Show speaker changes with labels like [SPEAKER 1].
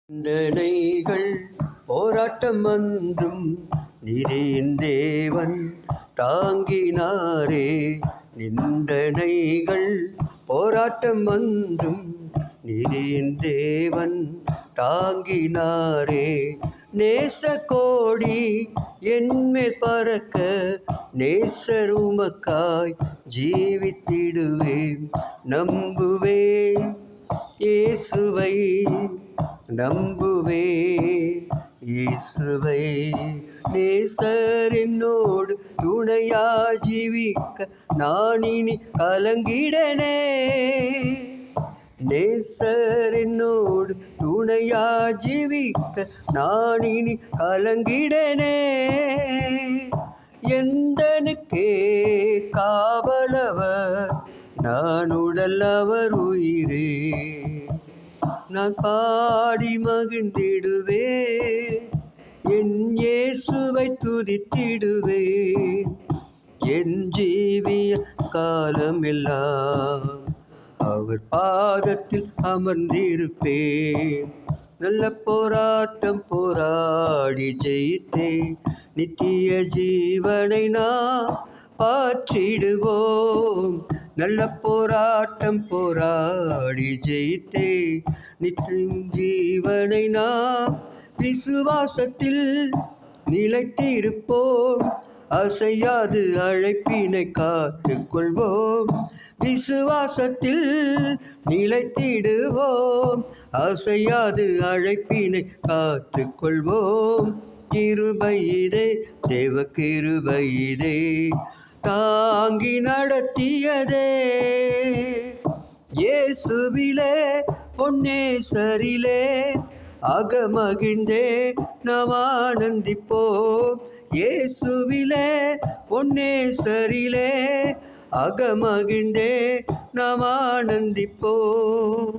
[SPEAKER 1] நிந்தனைகள் போராட்டம் வந்தும் நீதியின் தேவன் தாங்கினாரே. நிந்தனைகள் போராட்டம் வந்தும் நீதியின் தேவன் தாங்கினாரே. நேச கோடி என்மேல் பறக்க நேசர் உமக்காய் ஜீவித்திடுவேன். நம்புவேன் இயேசுவை, நம்புவேன் இயேசுவை. நேசர் என்னோடு துணையா ஜீவிக்க நான் இனி கலங்கிடனே. நேசர் என்னோடு துணையா ஜீவிக்க நான் இனி கலங்கிடனே. எந்தனுக்கே காவலவர் நான் உடல் அவர் உயிரே. நான் பாடி மகிழ்ந்திடுவேன், என் இயேசுவை துதித்திடுவேன். என் ஜீவிய காலமெல்லாம் அவர் பாதத்தில் அமர்ந்திருப்பேன். நல்ல போராட்டம் போராடி ஜெயித்தேன், நித்திய ஜீவனை நாம் பாற்றிடுவோம். நல்ல போராட்டம் போராடி ஜெயித்தே நித்திய ஜீவனை நாம் விசுவாசத்தில் நிலைத்திருப்போம். அசையாது அழைப்பினை காத்துக் கொள்வோம். விசுவாசத்தில் நிலைத்திடுவோம். அசையாது அழைப்பினை காத்துக் கொள்வோம். கிருபை இதே, தேவ கிருபை இதே தாங்கி நடத்தியதே. இயேசுவிலே பொன்னேசரிலே அகமகிழ்ந்தே நாம் ஆனந்திப்போம். இயேசுவிலே பொன்னேசரிலே அகமகிழ்ந்தே நாம் ஆனந்திப்போம்.